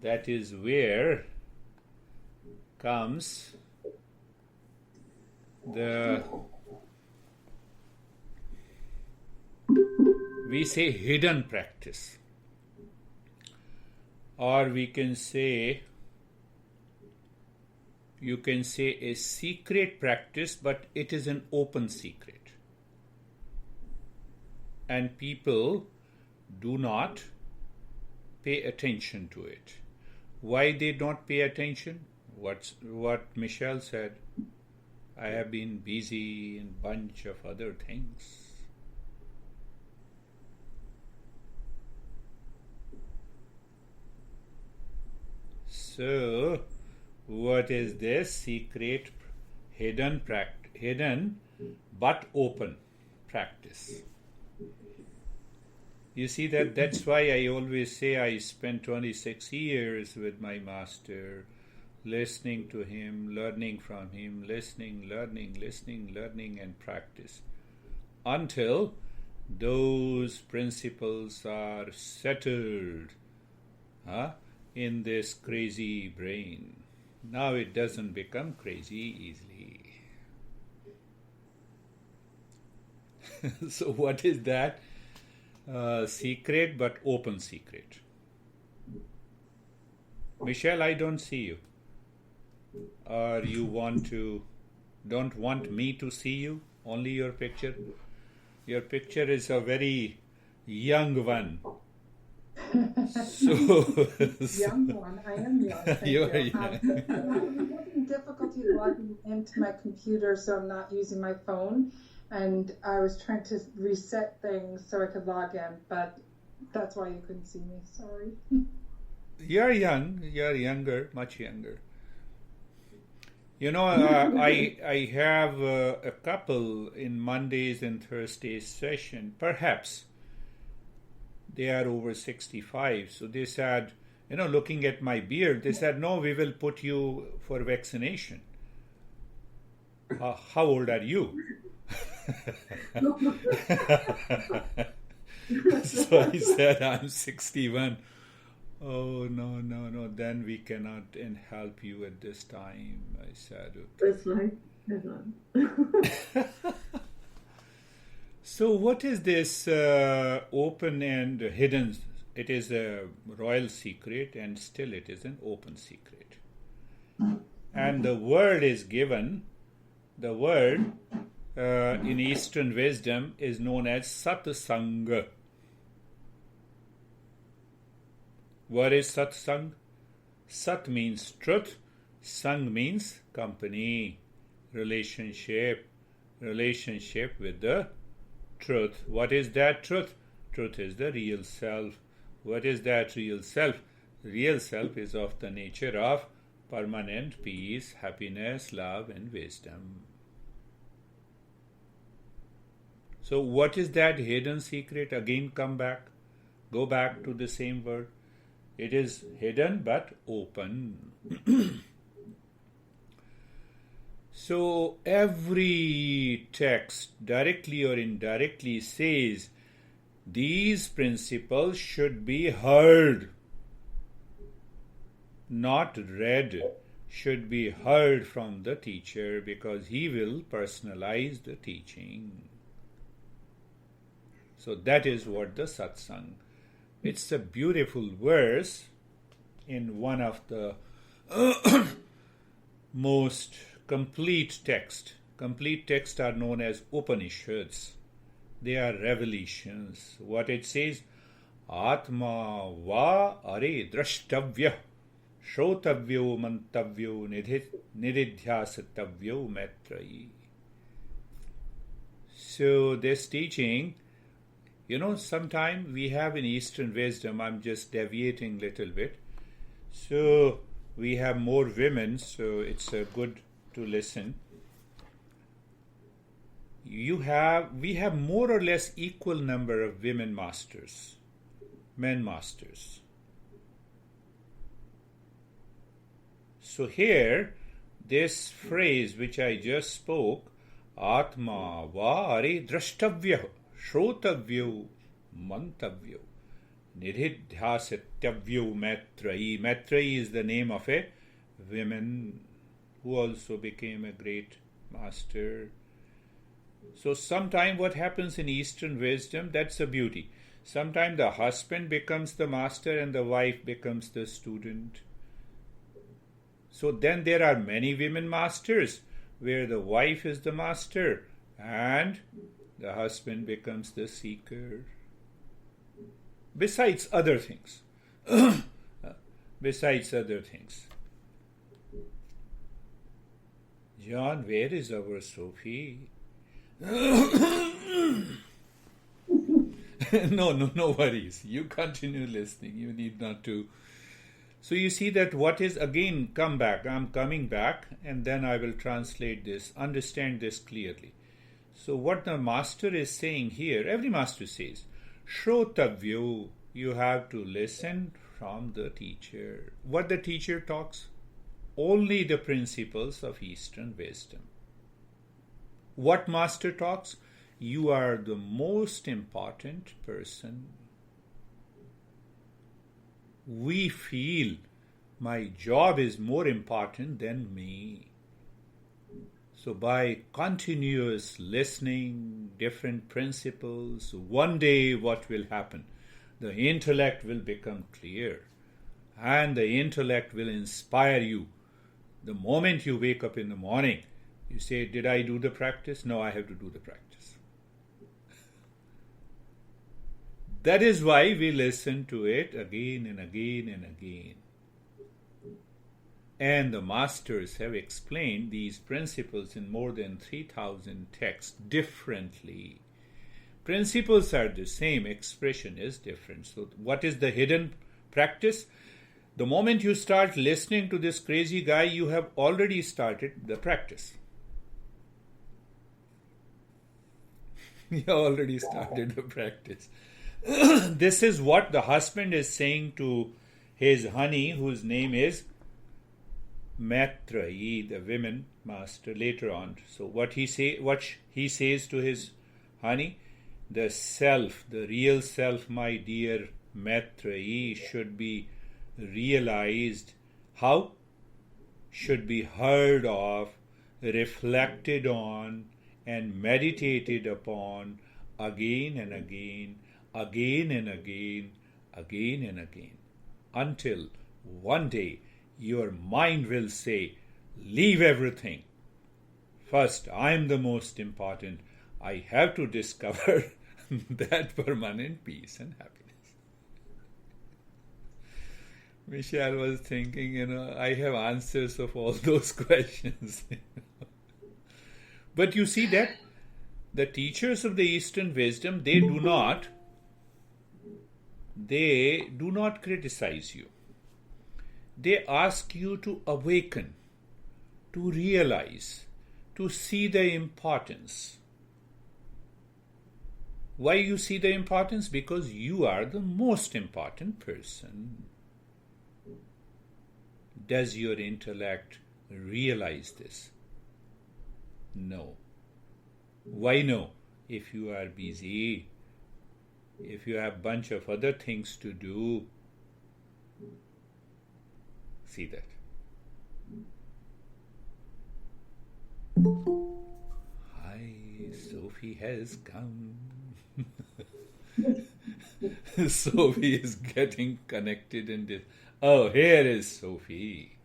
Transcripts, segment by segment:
that is where comes we say hidden practice, or you can say a secret practice, but it is an open secret. And people do not pay attention to it. Why they don't pay attention? What Michelle said. I have been busy in a bunch of other things. So, what is this? Secret, hidden but open practice. You see that's why I always say I spent 26 years with my master, listening to him, learning from him, listening, learning, and practice. Until those principles are settled in this crazy brain. Now it doesn't become crazy easily. So what is that? Secret but open secret. Michelle, I don't see you. Or you don't want me to see you? Only your picture? Your picture is a very young one. Young one. I am young. Thank you. Are young. I'm having difficulty logging into my computer, so I'm not using my phone. And I was trying to reset things so I could log in, but that's why you couldn't see me. Sorry. You're young. You're younger, much younger. You know, I have a couple in Mondays and Thursdays session. Perhaps they are over 65. So they said, looking at my beard, they said, no, we will put you for vaccination. How old are you? So I said, I'm 61. Oh, no, then we cannot help you at this time. I said, okay. That's right. So what is this open and hidden? It is a royal secret, and still it is an open secret. And the word is given, the word in Eastern wisdom is known as satsang. What is satsang? Sat means truth, sang means company, relationship with the truth. What is that truth? Truth is the real self. What is that real self? Real self is of the nature of permanent peace, happiness, love, and wisdom. So what is that hidden secret? Again, go back to the same word. It is hidden but open. So every text, directly or indirectly, says these principles should be heard, not read, should be heard from the teacher, because he will personalize the teaching. So that is what the satsang. It's a beautiful verse in one of the most complete text. Complete texts are known as Upanishads. They are revelations. What it says, Atma va are drashtavya shrotavyo mantavyo nididhyasatavyo maitrayi. So this teaching, sometime we have in Eastern wisdom, I'm just deviating a little bit. So we have more women, so it's good to listen. We have more or less equal number of women masters, men masters. So here, this phrase which I just spoke, Atma va are drashtavya shrotavyo mantavyo Nidhidhyasatyavyo Maitreyi. Maitreyi is the name of a woman who also became a great master. So sometime what happens in Eastern wisdom, that's a beauty. Sometimes the husband becomes the master and the wife becomes the student. So then there are many women masters where the wife is the master and the husband becomes the seeker. Besides other things. Besides other things. John, where is our Sophie? No worries. You continue listening. You need not to. So you see that what is, again, come back. I'm coming back and then I will translate this. Understand this clearly. So what the master is saying here, every master says, Shrotavyo, you have to listen from the teacher. What the teacher talks? Only the principles of Eastern wisdom. What master talks? You are the most important person. We feel my job is more important than me. So by continuous listening, different principles, one day what will happen? The intellect will become clear and the intellect will inspire you. The moment you wake up in the morning, you say, did I do the practice? No, I have to do the practice. That is why we listen to it again and again and again. And the masters have explained these principles in more than 3,000 texts differently. Principles are the same, expression is different. So what is the hidden practice? The moment you start listening to this crazy guy, you have already started the practice. You already started the practice. This is what the husband is saying to his honey, whose name is Maitreyi, the women master, later on. So what he says to his honey, the self, the real self, my dear Maitreyi, should be realized. How? Should be heard of, reflected on, and meditated upon again and again, again and again, again and again, until one day your mind will say, leave everything. First, I am the most important. I have to discover that permanent peace and happiness. Michelle was thinking, I have answers of all those questions. But you see that the teachers of the Eastern wisdom, they do not criticize you. They ask you to awaken, to realize, to see the importance. Why you see the importance? Because you are the most important person. Does your intellect realize this? No. Why no? If you are busy, if you have a bunch of other things to do, see that. Hi, Sophie has come. Sophie is getting connected in this. Oh, here is Sophie.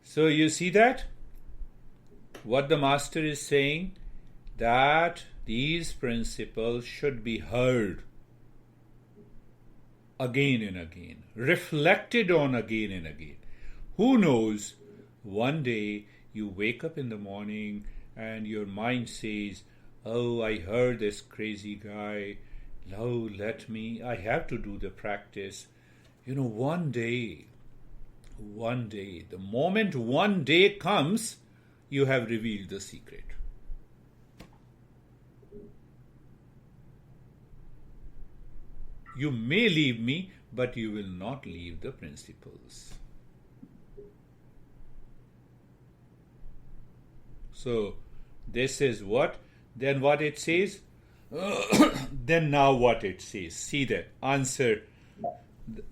So you see that? What the master is saying, that these principles should be heard again and again, reflected on again and again. Who knows, one day you wake up in the morning and your mind says, oh, I heard this crazy guy, oh, I have to do the practice. One day, the moment one day comes, you have revealed the secret. You may leave me, but you will not leave the principles. So, this is what? Then what it says? Then now what it says. See the answer.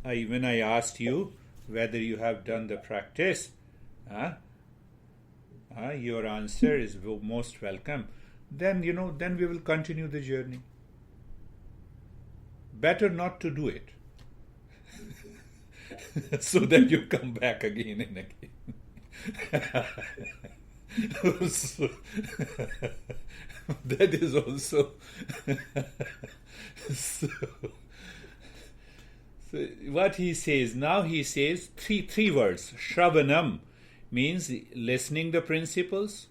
When I asked you whether you have done the practice, your answer is most welcome. Then then we will continue the journey. Better not to do it. So that you come back again and again. So, that is also so what he says now, he says three words. Shravanam means listening the principles.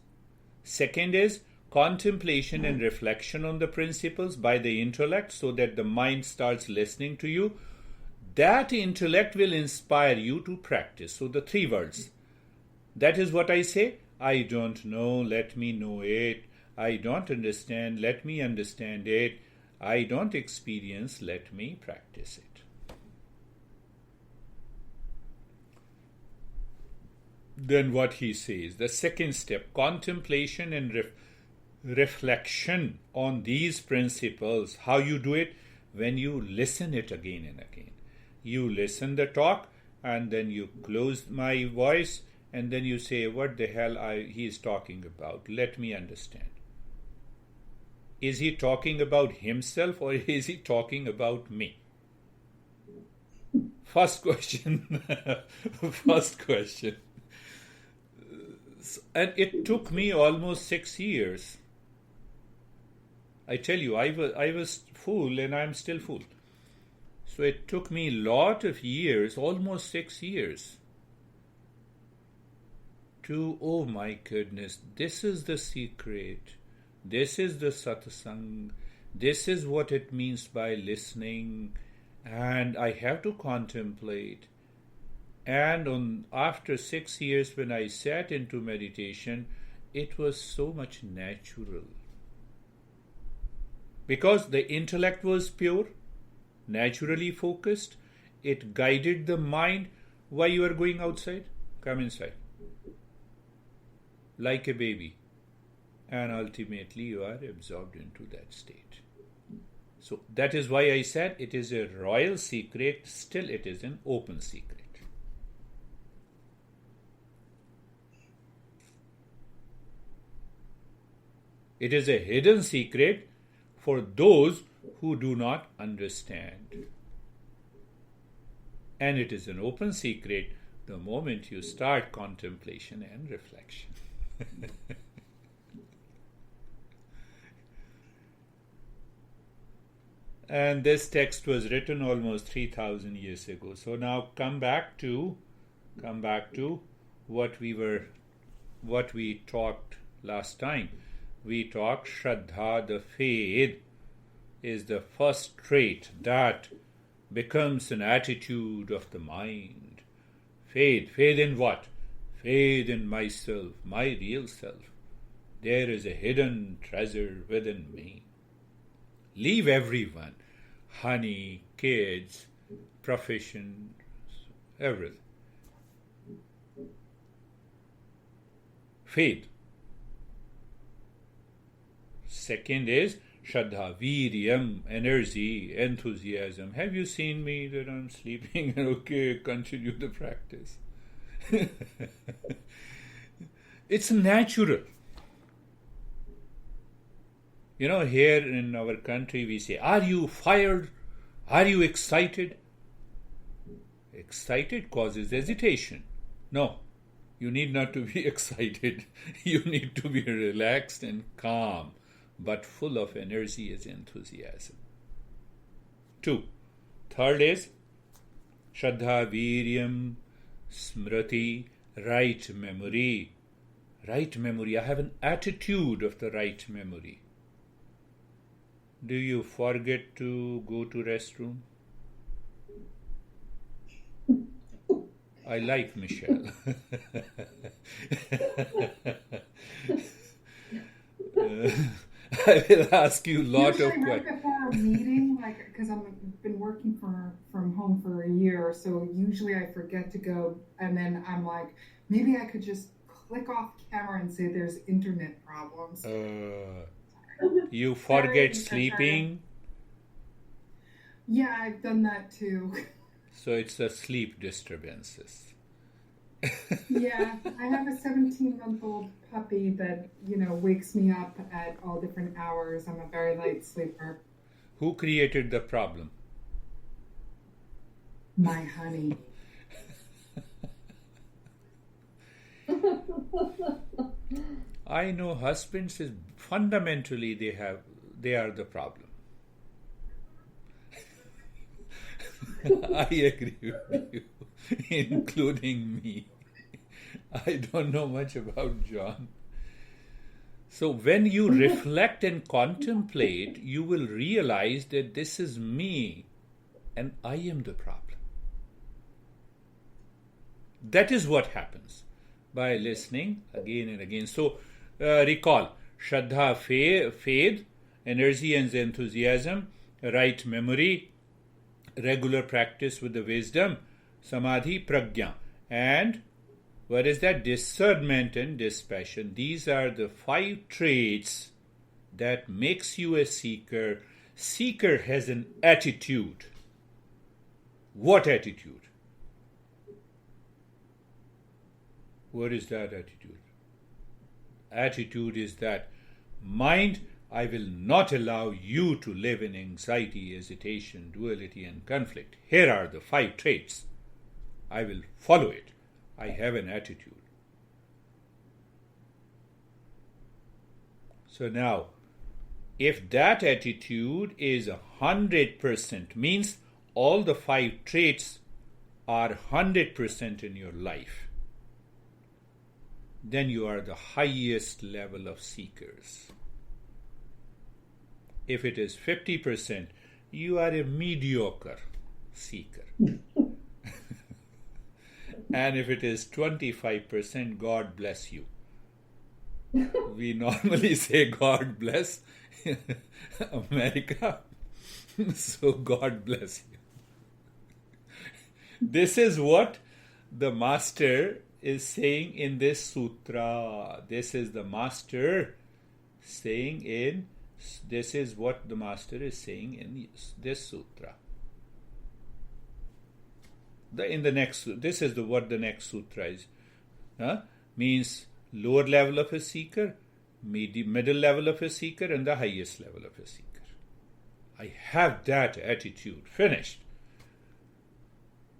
Second is contemplation and reflection on the principles by the intellect, so that the mind starts listening to you. That intellect will inspire you to practice. So the three words. That is what I say. I don't know, let me know it. I don't understand, let me understand it. I don't experience, let me practice it. Then what he says, the second step, contemplation and reflection on these principles. How you do it? When you listen it again and again. You listen the talk, and then you close my voice, and then you say, what the hell he is talking about? Let me understand. Is he talking about himself, or is he talking about me? First question. First question. And it took me almost 6 years. I tell you, I was fool, and I'm still fool. So it took me a lot of years, almost 6 years, to, oh my goodness, this is the secret. This is the satsang. This is what it means by listening. And I have to contemplate. And after 6 years, when I sat into meditation, it was so much natural. Because the intellect was pure, naturally focused, it guided the mind. Why you are going outside? Come inside. Like a baby. And ultimately you are absorbed into that state. So that is why I said it is a royal secret, still it is an open secret. It is a hidden secret for those who do not understand. And it is an open secret the moment you start contemplation and reflection. And this text was written almost 3,000 years ago. So now come back to what we talked last time. We talked Shraddha, the faith, is the first trait that becomes an attitude of the mind. Faith in what? Faith in myself, my real self. There is a hidden treasure within me. Leave everyone, honey, kids, profession, everything. Faith. Second is Shraddha, Viryam, energy, enthusiasm. Have you seen me that I'm sleeping? Okay, continue the practice. It's natural. Here in our country we say, are you fired? Are you excited? Excited causes hesitation. No, you need not to be excited. You need to be relaxed and calm, but full of energy as enthusiasm. 2. Third is Shraddha, Viryam, Smriti, right memory. Right memory. I have an attitude of the right memory. Do you forget to go to restroom? I like Michelle. I will ask you a lot of questions. Right before a meeting, because I've been working from home for a year, so usually I forget to go, and then I'm like, maybe I could just click off camera and say there's internet problems. You Sorry, forget I'm sleeping. Yeah, I've done that too. So it's the sleep disturbances. Yeah, I have a 17-month-old puppy that, wakes me up at all different hours. I'm a very light sleeper. Who created the problem? My honey. I know husbands is fundamentally they are the problem. I agree with you, including me. I don't know much about John. So when you reflect and contemplate, you will realize that this is me and I am the problem. That is what happens by listening again and again. So recall, Shraddha, faith, energy and enthusiasm, right memory, regular practice with the wisdom, samadhi, prajna, and what is that? Discernment and dispassion. These are the 5 traits that makes you a seeker. Seeker has an attitude. What attitude? What is that attitude? Attitude is that, mind, I will not allow you to live in anxiety, hesitation, duality, and conflict. Here are the 5 traits. I will follow it. I have an attitude. So now, if that attitude is 100%, means all the 5 traits are 100% in your life, then you are the highest level of seekers. If it is 50%, you are a mediocre seeker. And if it is 25%, God bless you. We normally say God bless America. So God bless you. This is what the master is saying in this sutra. This is the master saying in, this is what the master is saying in this sutra. This is what the next sutra is. Means lower level of a seeker, middle level of a seeker, and the highest level of a seeker. I have that attitude. Finished.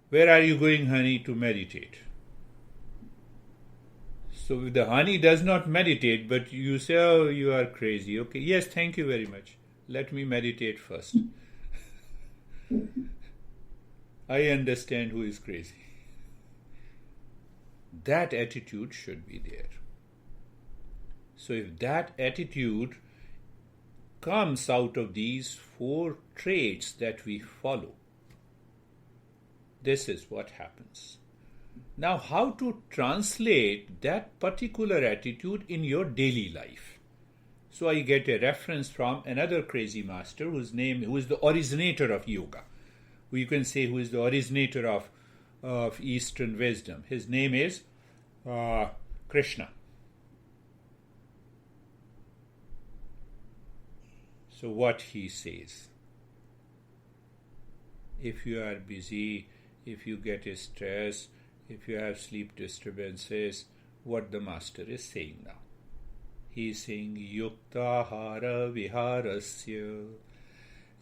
Where are you going, honey, to meditate? So the honey does not meditate, but you say, oh, you are crazy. Okay, yes, thank you very much. Let me meditate first. I understand who is crazy. That attitude should be there. So if that attitude comes out of these 4 traits that we follow, this is what happens. Now, how to translate that particular attitude in your daily life? So I get a reference from another crazy master who is the originator of yoga. Who you can say who is the originator of Eastern wisdom. His name is Krishna. So what he says, if you are busy, if you get stress, if you have sleep disturbances, what the master is saying now. He is saying, Yuktahara viharasya,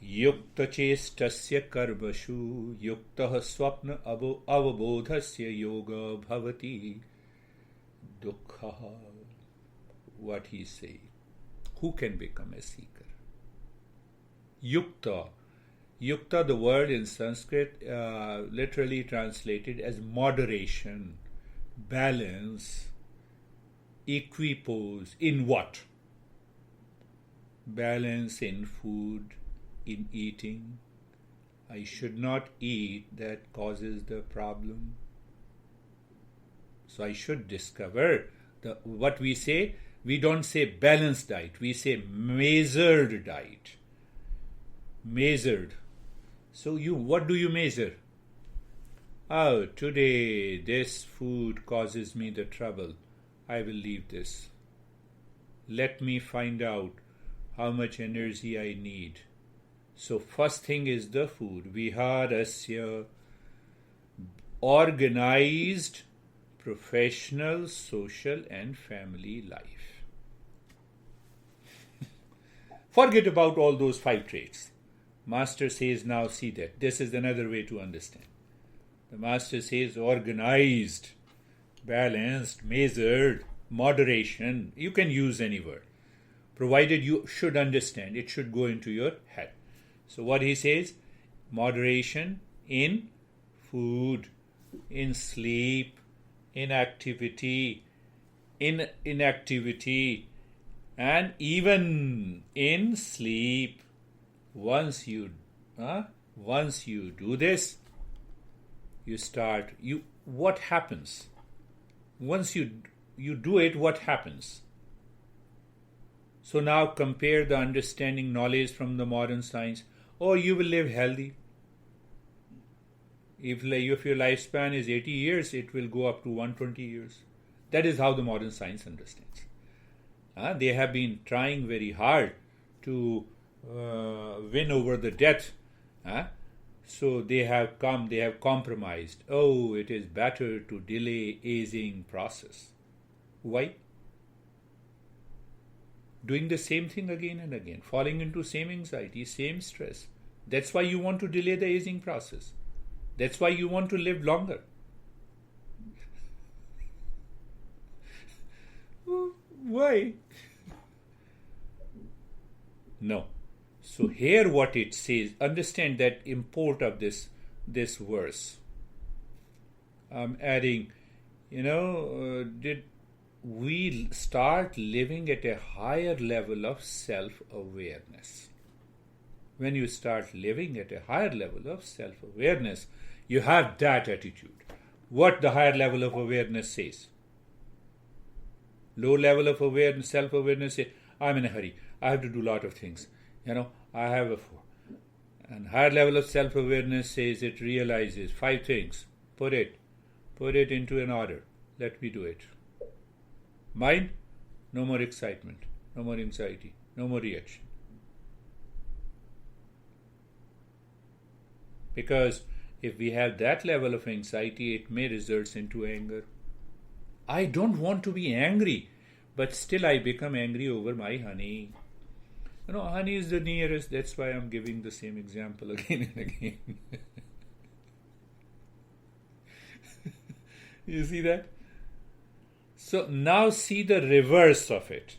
Yukta chestasya karmashu, Yuktah swapna avabodhasya yoga bhavati dukkha. What he is saying. Who can become a seeker? Yukta. Yukta, the word in Sanskrit, literally translated as moderation, balance, equipoise. In what? Balance in food, in eating. I should not eat, that causes the problem. So I should discover what we say. We don't say balanced diet, we say measured diet. Measured. So what do you measure? Oh, today this food causes me the trouble. I will leave this. Let me find out how much energy I need. So first thing is the food. Viharasya, organized professional, social and family life. Forget about all those 5 traits. Master says, now see that. This is another way to understand. The Master says organized, balanced, measured, moderation. You can use any word, provided you should understand. It should go into your head. So what he says, moderation in food, in sleep, in activity, in inactivity, and even in sleep. Once you do this, what happens? Once you do it, what happens? So now compare the understanding knowledge from the modern science. Oh, you will live healthy. If your lifespan is 80 years, it will go up to 120 years. That is how the modern science understands. They have been trying very hard to win over the death. So they have compromised. Oh, it is better to delay aging process. Why? Doing the same thing again and again, falling into same anxiety, same stress. That's why you want to delay the aging process. That's why you want to live longer. Why? No. So here what it says, understand that import of this verse. I'm adding, did we start living at a higher level of self-awareness? When you start living at a higher level of self-awareness, you have that attitude. What the higher level of awareness says. Low level of awareness, self-awareness says, I'm in a hurry. I have to do a lot of things. I have a... And higher level of self-awareness says it realizes 5 things. Put it into an order. Let me do it. Mind, no more excitement, no more anxiety, no more reaction. Because if we have that level of anxiety, it may result into anger. I don't want to be angry, but still I become angry over my honey. Honey is the nearest. That's why I'm giving the same example again and again. You see that? So now see the reverse of it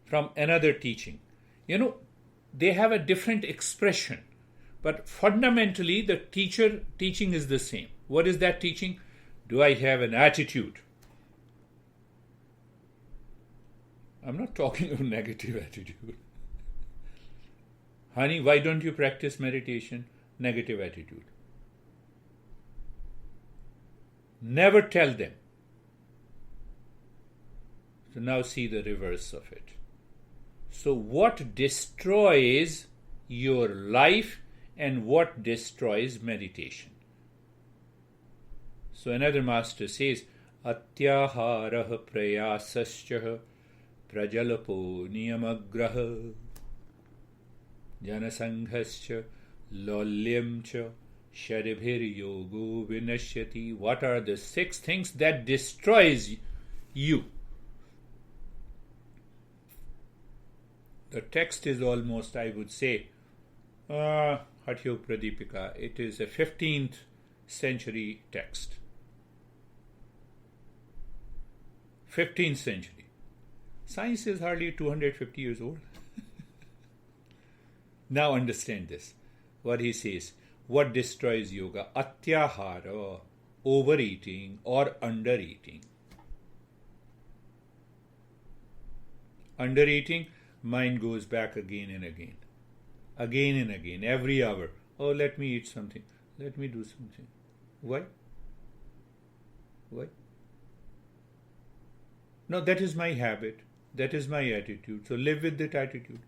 from another teaching. They have a different expression, but fundamentally the teaching is the same. What is that teaching? Do I have an attitude? I'm not talking of negative attitude. Honey, why don't you practice meditation? Negative attitude. Never tell them. So now see the reverse of it. So what destroys your life and what destroys meditation? So another master says, Atyaharah prayasascha prajalapo niyamagraha janasanghascha lolyamcha sharibhir yogo vinashyati. What are the 6 things that destroys you? The text is almost, I would say, Hatyo Pradipika. It is a 15th century text. 15th century. Science is hardly 250 years old. Now understand this. What he says. What destroys yoga? Atyahara, overeating or undereating. Undereating, mind goes back again and again. Again and again, every hour. Oh, let me eat something. Let me do something. Why? No, that is my habit. That is my attitude. So live with that attitude.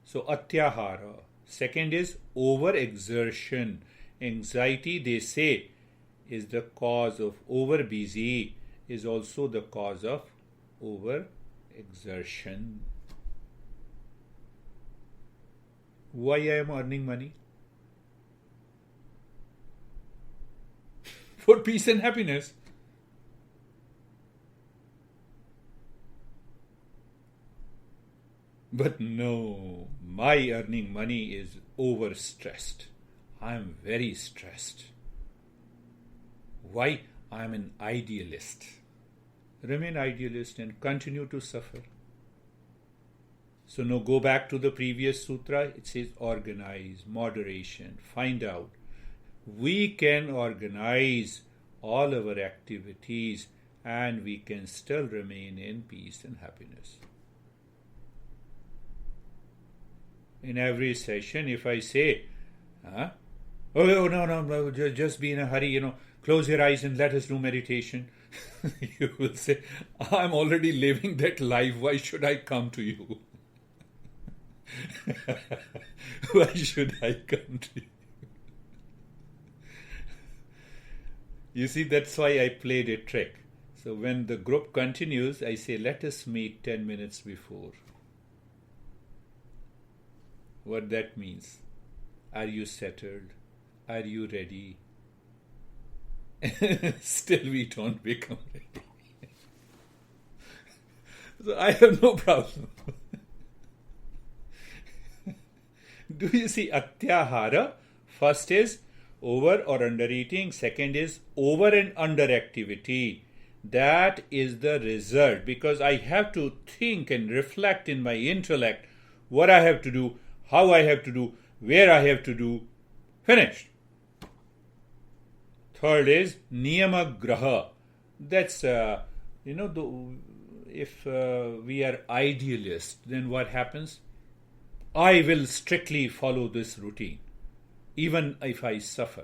So atyahara. Second is overexertion. Anxiety, they say, is the cause of overbusy, is also the cause of overexertion. Why I am earning money? For peace and happiness. But no, my earning money is overstressed. I am very stressed. Why? I am an idealist. Remain idealist and continue to suffer. So now go back to the previous sutra. It says organize, moderation, find out. We can organize all our activities and we can still remain in peace and happiness. In every session, if I say, oh no, just be in a hurry, close your eyes and let us do meditation. You will say, I'm already living that life. Why should I come to you? Why should I come to you? You see, that's why I played a trick. So when the group continues, I say, let us meet 10 minutes before. What that means? Are you settled? Are you ready? Still we don't become ready. So I have no problem. Do you see Atyahara? First is over or under eating. Second is over and under activity. That is the result, because I have to think and reflect in my intellect what I have to do, how I have to do, where I have to do. Finished. Third is niyama graha. That's, if we are idealists, then what happens? I will strictly follow this routine, even if I suffer.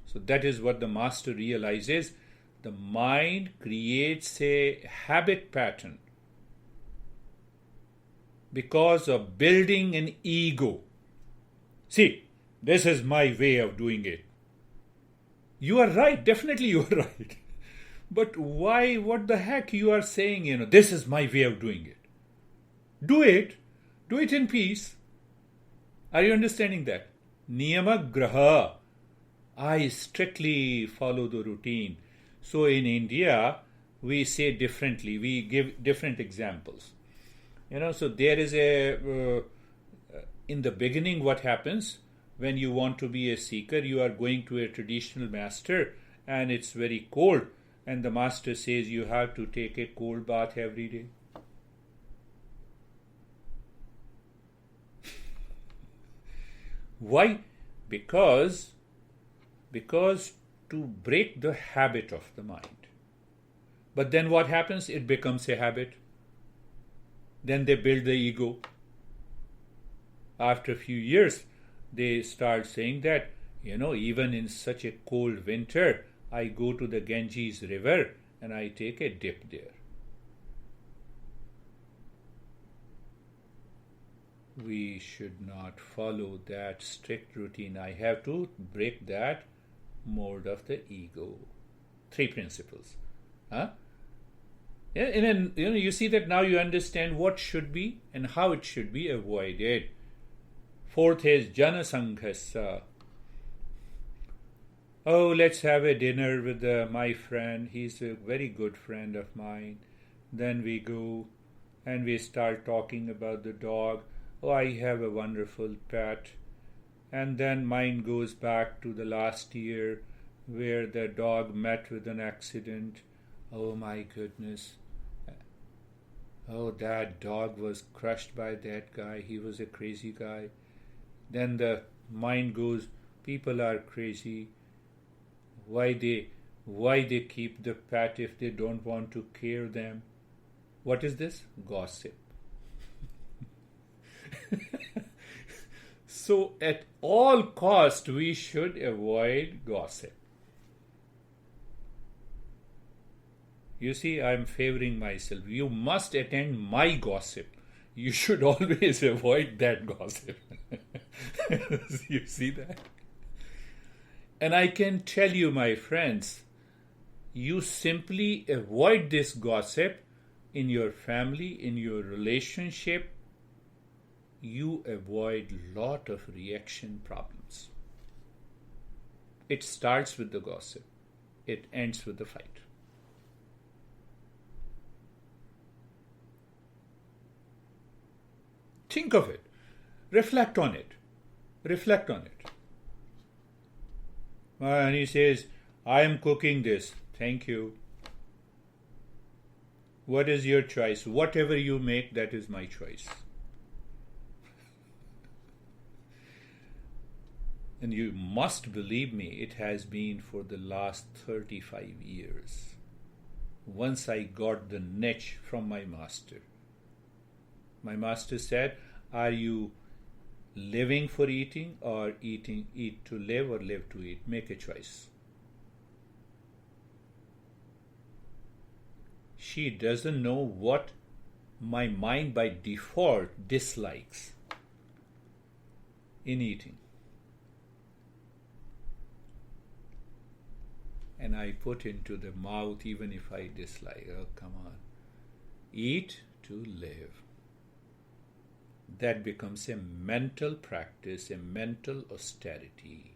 So that is what the master realizes. The mind creates a habit pattern because of building an ego. See, this is my way of doing it. You are right, definitely you are right. But why, what the heck you are saying, this is my way of doing it. Do it in peace. Are you understanding that? Niyama graha. I strictly follow the routine. So in India, we say differently. We give different examples. So there is in the beginning, what happens when you want to be a seeker, you are going to a traditional master and it's very cold. And the master says you have to take a cold bath every day. Why? Because to break the habit of the mind. But then what happens? It becomes a habit. Then they build the ego. After a few years, they start saying that, even in such a cold winter, I go to the Ganges river and I take a dip there. We should not follow that strict routine. I have to break that mold of the ego. 3 principles. And then, you see that now you understand what should be and how it should be avoided. 4th is jana sanghasa. Oh, let's have a dinner with my friend. He's a very good friend of mine. Then we go and we start talking about the dog. Oh, I have a wonderful pet. And then mind goes back to the last year where the dog met with an accident. Oh my goodness. Oh, that dog was crushed by that guy. He was a crazy guy. Then the mind goes, people are crazy. Why they keep the pet if they don't want to care them? What is this? Gossip. So at all cost we should avoid gossip. You see, I am favoring myself. You must attend my gossip. You should always avoid that gossip. You see that? And I can tell you, my friends, you simply avoid this gossip in your family, in your relationship. you avoid lot of reaction problems. It starts with the gossip. It ends with the fight. Think of it. Reflect on it. Reflect on it. And he says, I am cooking this. Thank you. What is your choice? Whatever you make, that is my choice. And you must believe me, it has been for the last 35 years. Once I got the niche from my master. My master said, are you living for eating or eat to live or live to eat? Make a choice. She doesn't know what my mind by default dislikes in eating. And I put into the mouth even if I dislike. Oh, come on. Eat to live. That becomes a mental practice, a mental austerity.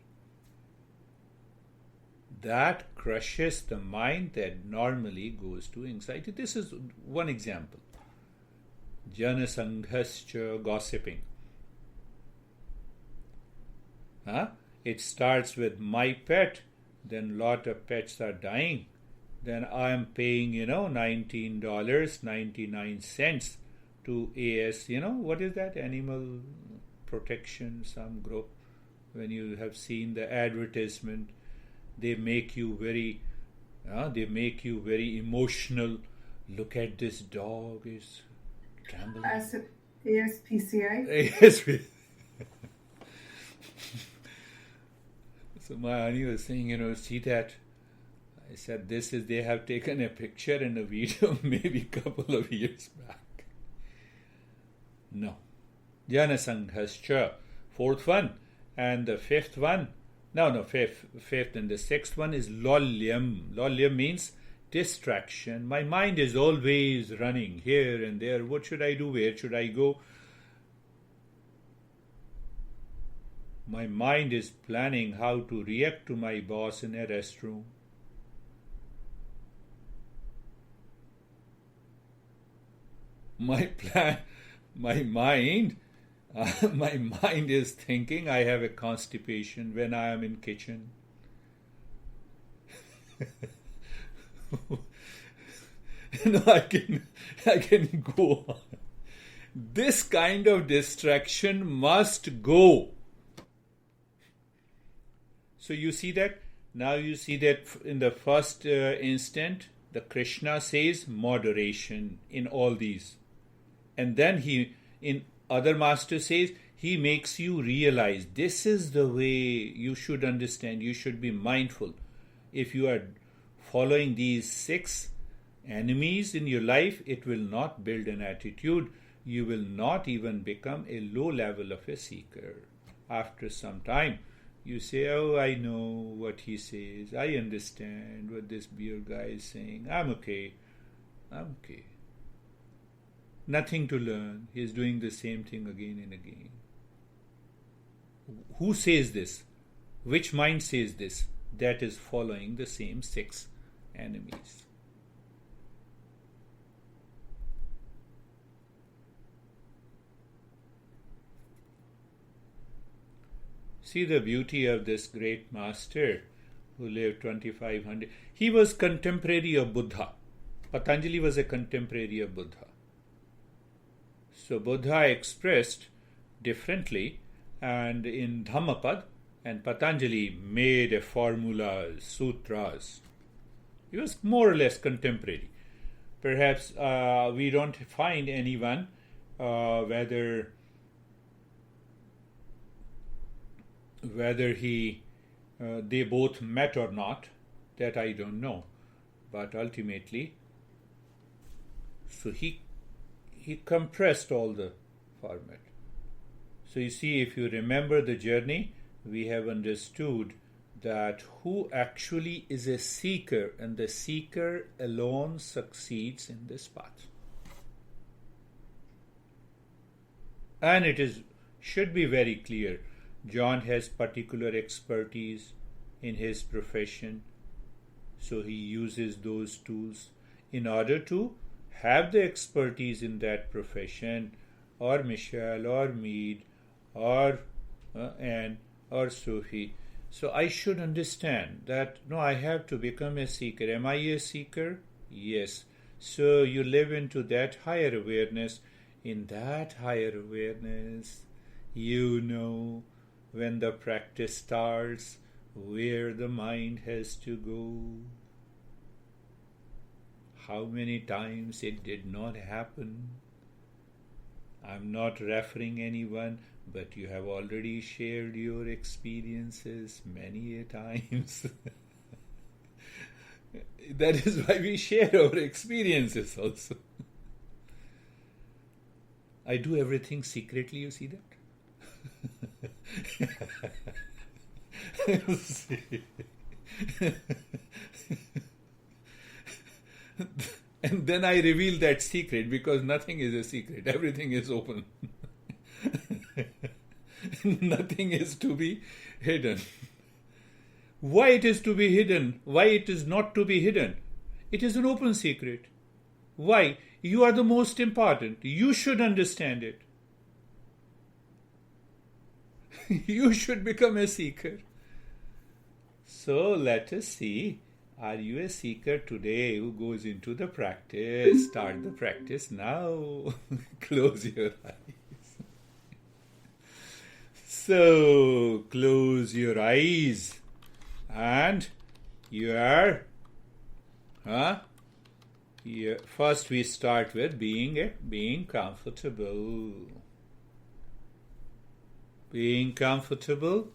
That crushes the mind that normally goes to anxiety. This is one example. Janasanghascha, gossiping. It starts with my pet, then lot of pets are dying. Then I am paying, $19.99 to AS, what is that? Animal Protection, some group. When you have seen the advertisement, they make you very emotional. Look at this dog is trembling. ASPCA? So my auntie was saying, see that? I said, they have taken a picture and a video maybe a couple of years back. No. Janasanghascha, fourth one. And the fifth one, fifth and the sixth one is lolyam. Lolyam means distraction. My mind is always running here and there. What should I do? Where should I go? My mind is planning how to react to my boss in a restroom. My mind is thinking I have a constipation when I am in kitchen. I can go on. This kind of distraction must go. So you see that? Now you see that in the first instant, the Krishna says moderation in all these. And then he, in other master says, he makes you realize this is the way you should understand. You should be mindful. If you are following these 6 enemies in your life, it will not build an attitude. You will not even become a low level of a seeker. After some time, you say, oh, I know what he says. I understand what this beer guy is saying. I'm okay. Nothing to learn. He's doing the same thing again and again. Who says this? Which mind says this? That is following the same 6 enemies. See the beauty of this great master who lived 2500. He was contemporary of Buddha. Patanjali was a contemporary of Buddha. So Buddha expressed differently, and in Dhammapad, and Patanjali made a formula, sutras. He was more or less contemporary. Perhaps we don't find anyone whether they both met or not, that I don't know. But ultimately, so he compressed all the format. So you see, if you remember the journey, we have understood that who actually is a seeker, and the seeker alone succeeds in this path. And should be very clear. John has particular expertise in his profession, so he uses those tools in order to have the expertise in that profession, or Michelle, or Mead, or Anne, or Sophie. So I should understand that, no, I have to become a seeker. Am I a seeker? Yes. So you live into that higher awareness. In that higher awareness, you know when the practice starts, where the mind has to go. How many times it did not happen. I'm not referring anyone, but you have already shared your experiences many a times. That is why we share our experiences also. I do everything secretly, you see that? And then I reveal that secret, because nothing is a secret. Everything is open. Nothing is to be hidden. Why it is to be hidden? Why it is not to be hidden? It is an open secret. Why? You are the most important. You should understand it. You should become a seeker. So let us see. Are you a seeker today who goes into the practice? Start the practice now. Close your eyes. So, close your eyes. And you are... First we start with being comfortable. Being comfortable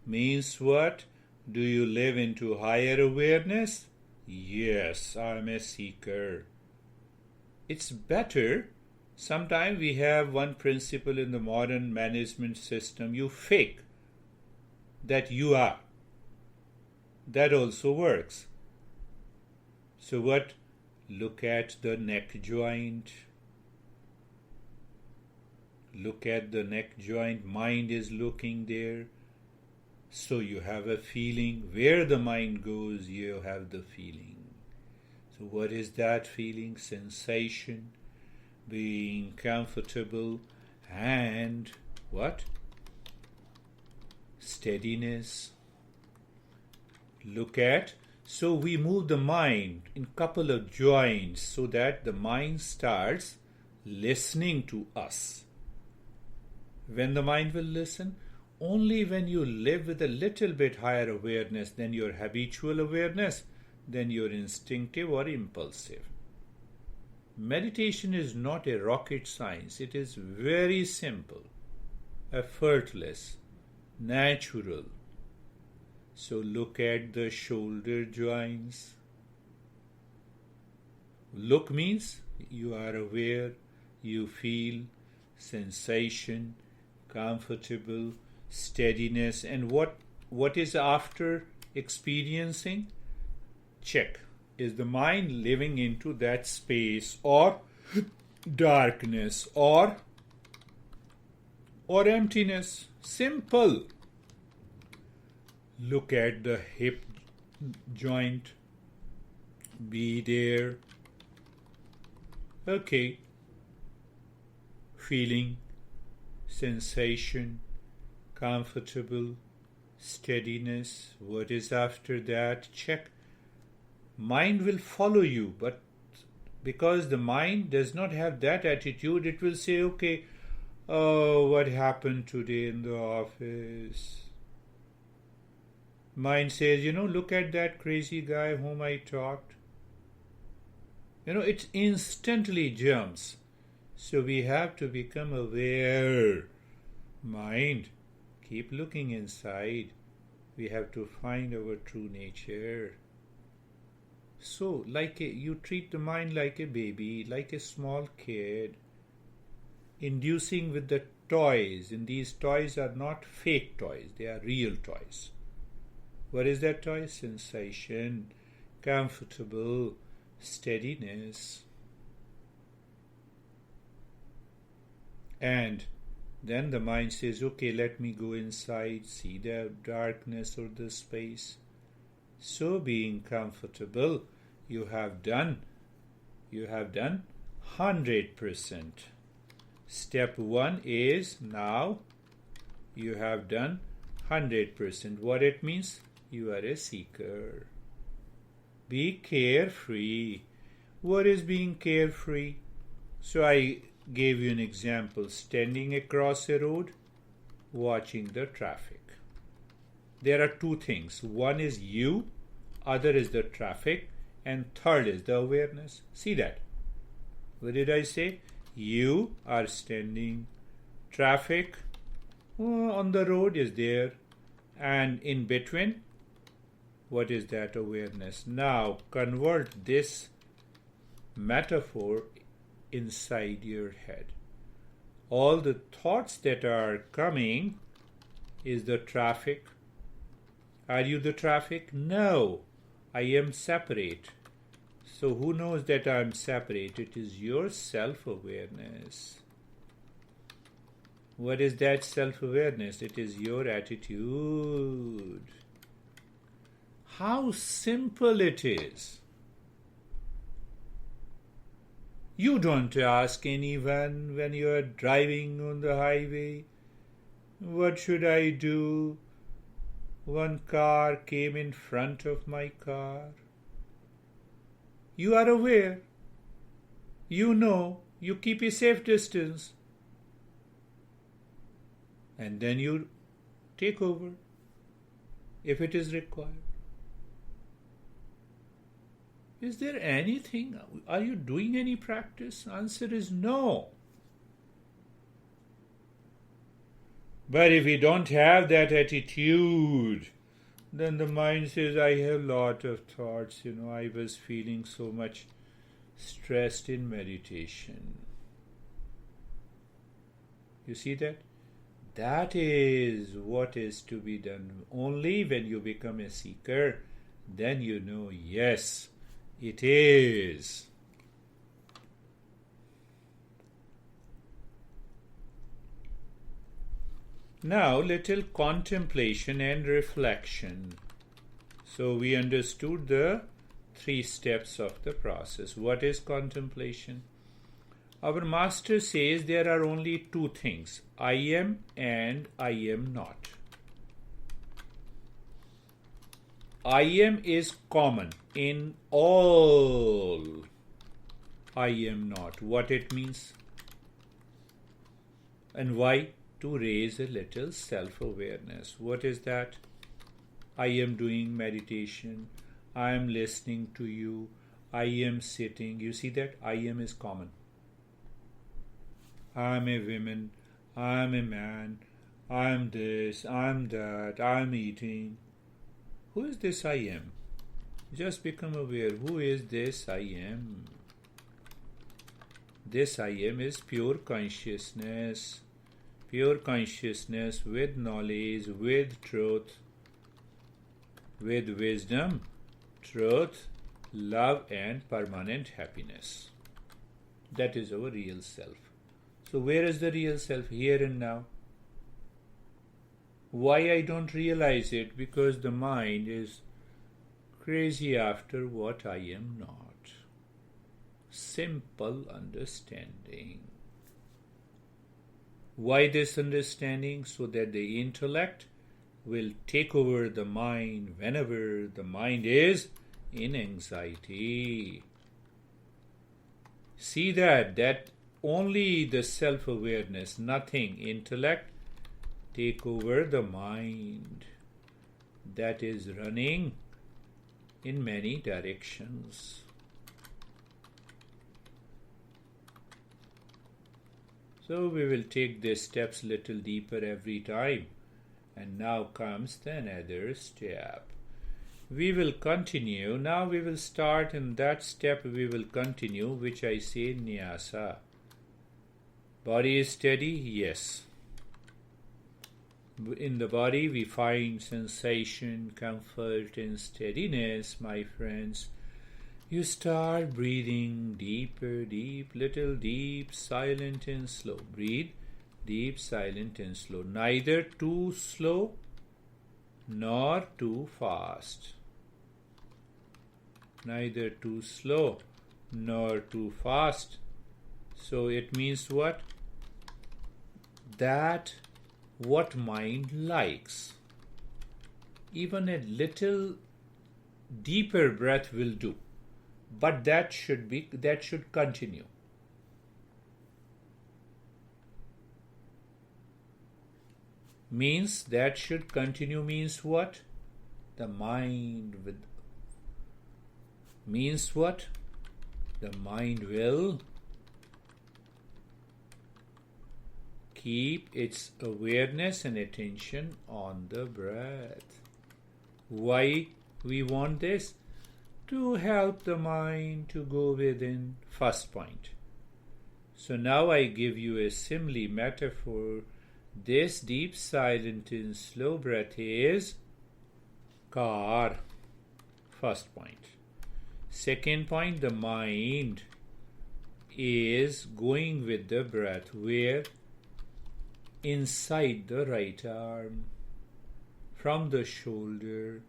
means what? Do you live into higher awareness? Yes, I'm a seeker. It's better. Sometimes we have one principle in the modern management system. You fake that you are. That also works. So what? Look at the neck joint. Look at the neck joint. Mind is looking there. So you have a feeling. Where the mind goes, you have the feeling. So what is that feeling? Sensation, being comfortable, and what? Steadiness. Look at. So we move the mind in couple of joints so that the mind starts listening to us. When the mind will listen? Only when you live with a little bit higher awareness than your habitual awareness, than your instinctive or impulsive. Meditation is not a rocket science. It is very simple, effortless, natural. So look at the shoulder joints. Look means you are aware, you feel sensation, comfortable, steadiness. And what is after experiencing? Check. Is the mind living into that space or darkness or emptiness? Simple. Look at the hip joint. Be there. Okay. Feeling, sensation, comfortable, steadiness. What is after that? Check. Mind will follow you, but because the mind does not have that attitude, it will say, okay, oh, what happened today in the office? Mind says, look at that crazy guy whom I talked. It instantly jumps. So we have to become aware. Mind, keep looking inside. We have to find our true nature. So, you treat the mind like a baby, like a small kid, inducing with the toys. And these toys are not fake toys, they are real toys. What is that toy? Sensation, comfortable, steadiness. And Then the mind says, okay, let me go inside, see the darkness or the space. So being comfortable, you have done 100%. Step 1 is now you have done 100%. What it means? You are a seeker. Be carefree. What is being carefree? So I gave you an example. Standing across a road, watching the traffic. There are two things. One is you, other is the traffic, and third is the awareness. See that? What did I say? You are standing. Traffic on the road is there. And in between, what is that? Awareness. Now convert this metaphor inside your head. All the thoughts that are coming is the traffic. Are you the traffic? No, I am separate. So who knows that I am separate? It is your self-awareness. What is that self-awareness? It is your attitude. How simple it is. You don't ask anyone when you are driving on the highway, what should I do? One car came in front of my car. You are aware. You know. You keep a safe distance. And then you take over if it is required. Is there anything? Are you doing any practice? Answer is no. But if we don't have that attitude, then the mind says, I have a lot of thoughts. I was feeling so much stressed in meditation. You see that? That is what is to be done. Only when you become a seeker, then you know, yes, it is. Now, little contemplation and reflection. So, we understood the 3 steps of the process. What is contemplation? Our master says there are only 2 things, I am and I am not. I am is common in all. I am not. What it means? And why? To raise a little self-awareness. What is that? I am doing meditation. I am listening to you. I am sitting. You see that? I am is common. I am a woman. I am a man. I am this. I am that. I am eating. Who is this I am? Just become aware. Who is this I am? This I am is pure consciousness. Pure consciousness with knowledge, with truth, with wisdom, truth, love and permanent happiness. That is our real self. So where is the real self? Here and now. Why I don't realize it? Because the mind is crazy after what I am not. Simple understanding. Why this understanding? So that the intellect will take over the mind whenever the mind is in anxiety. See that only the self-awareness, nothing, intellect, take over the mind that is running in many directions. So we will take these steps little deeper every time. And now comes the another step. We will continue. Now we will start in that step we will continue, which I say nyasa. Body is steady? Yes. In the body we find sensation, comfort and steadiness, my friends. You start breathing deeper, deep, little deep, silent and slow. Breathe Deep, silent and slow. Neither too slow nor too fast. Neither too slow nor too fast. So it means what? That what mind likes. Even a little deeper breath will do. But that should continue. Means that should continue means what? The mind with means what? The mind will keep its awareness and attention on the breath. Why we want this? To help the mind to go within. First point. So now I give you a simile metaphor. This deep, silent and slow breath is car. First point. Second point, the mind is going with the breath. Where? Inside the right arm. From the shoulder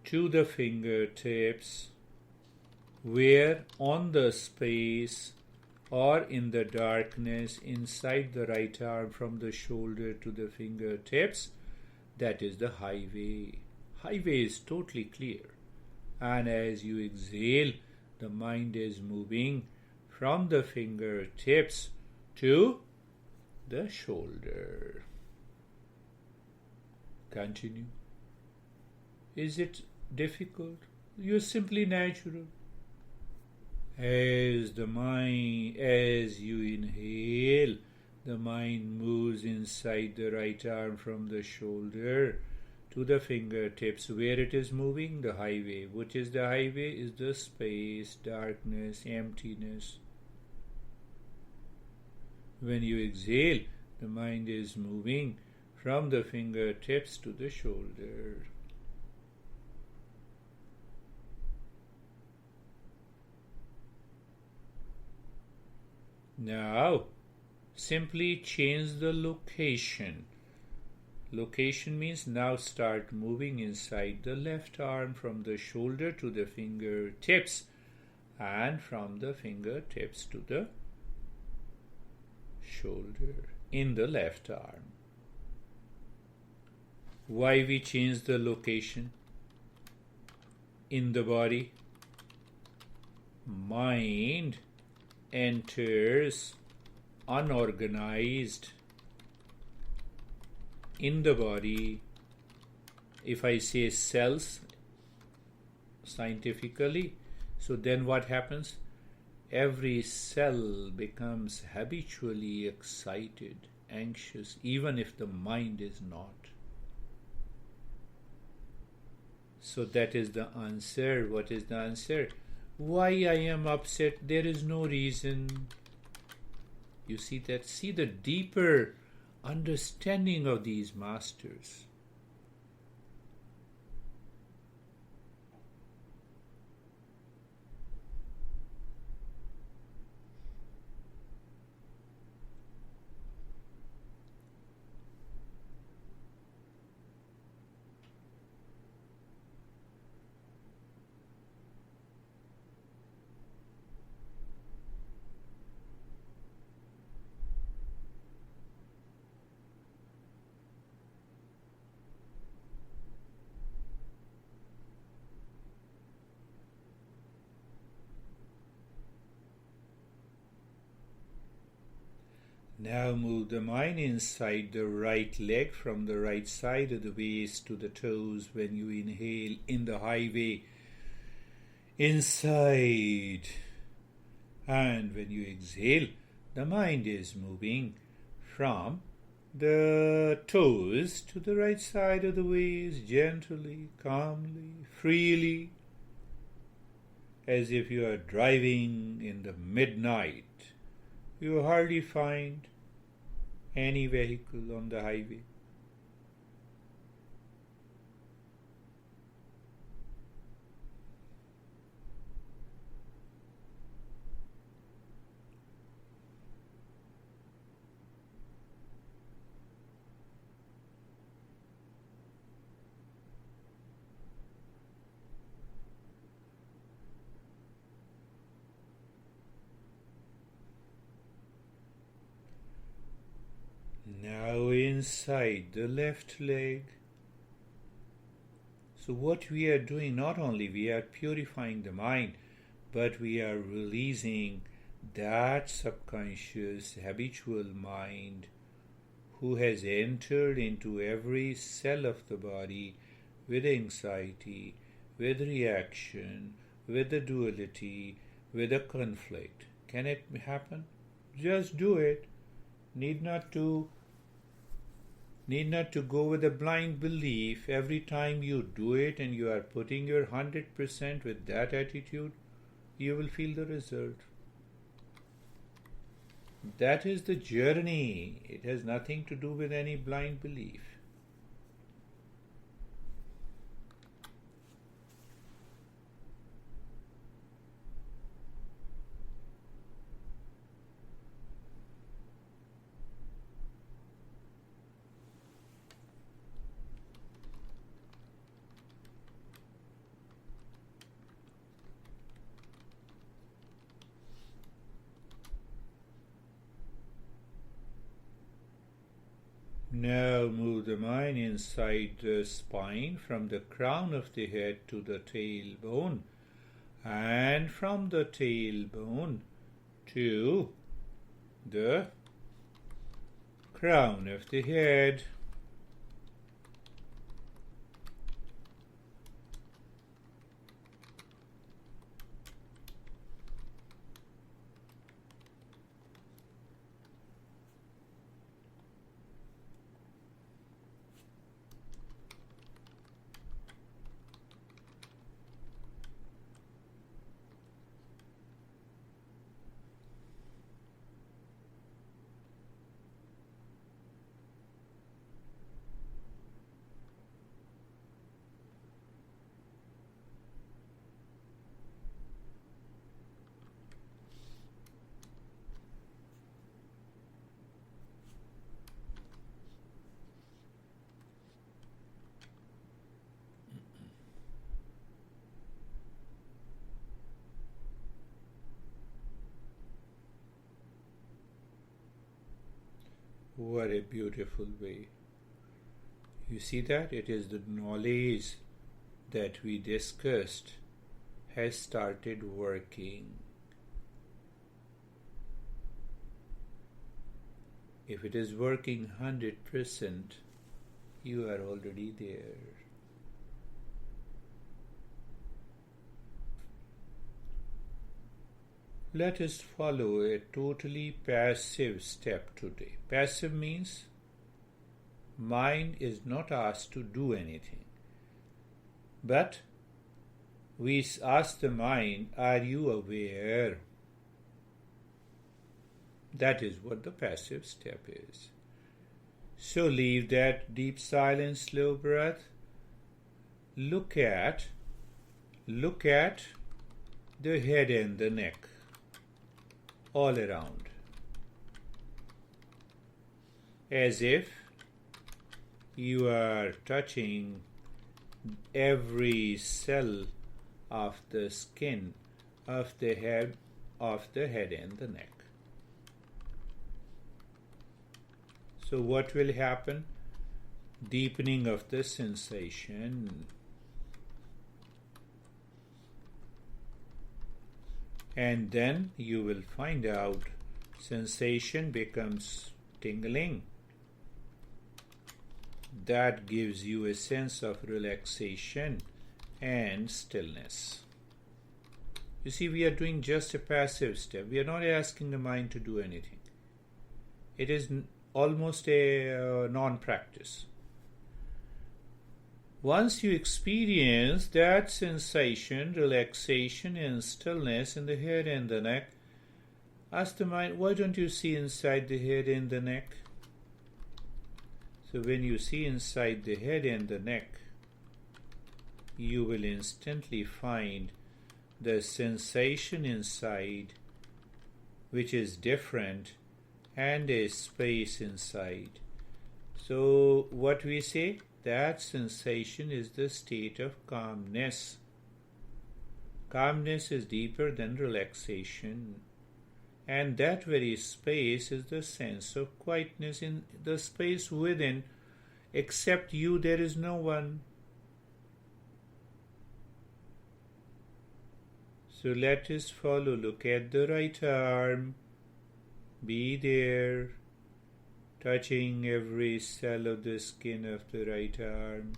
to the fingertips. Where? On the space or in the darkness inside the right arm from the shoulder to the fingertips. That is the highway. Highway is totally clear. And as you exhale, the mind is moving from the fingertips to the shoulder. Continue. Is it difficult? You're simply natural. As you inhale, the mind moves inside the right arm from the shoulder to the fingertips. Where it is moving? The highway. What is the highway? Is the space, darkness, emptiness. When you exhale, the mind is moving from the fingertips to the shoulder. Now, simply change the location. Location means now start moving inside the left arm from the shoulder to the fingertips and from the fingertips to the shoulder in the left arm. Why we change the location? In the body, mind enters unorganized in the body. If I say cells scientifically, so then what happens? Every cell becomes habitually excited, anxious, even if the mind is not. So that is the answer. What is the answer? Why I am upset? There is no reason. You see that? See the deeper understanding of these masters. Now move the mind inside the right leg from the right side of the waist to the toes when you inhale in the highway. Inside. And when you exhale, the mind is moving from the toes to the right side of the waist, gently, calmly, freely, as if you are driving in the midnight. You hardly find any vehicle on the highway. inside the left leg. So what we are doing, not only we are purifying the mind, but we are releasing that subconscious habitual mind who has entered into every cell of the body with anxiety, with reaction, with the duality, with a conflict. Can it happen? Just do it. Need not to go with a blind belief. Every time you do it and you are putting your 100% with that attitude, you will feel the result. That is the journey. It has nothing to do with any blind belief. Now move the mind inside the spine from the crown of the head to the tailbone, and from the tailbone to the crown of the head. What a beautiful way. You see that? It is the knowledge that we discussed has started working. If it is working 100%, you are already there. Let us follow a totally passive step today. Passive means mind is not asked to do anything. But we ask the mind, are you aware? That is what the passive step is. So leave that deep silent slow breath. Look at the head and the neck. All around, as if you are touching every cell of the skin of the head and the neck. So what will happen? Deepening of the sensation. And then you will find out sensation becomes tingling. That gives you a sense of relaxation and stillness. You see, we are doing just a passive step. We are not asking the mind to do anything. It is almost a non-practice. Once you experience that sensation, relaxation and stillness in the head and the neck, ask the mind, why don't you see inside the head and the neck? So when you see inside the head and the neck, you will instantly find the sensation inside, which is different, and a space inside. So what we say? That sensation is the state of calmness. Calmness is deeper than relaxation. And that very space is the sense of quietness. In the space within, except you, there is no one. So let us follow. Look at the right arm. Be there, touching every cell of the skin of the right arm,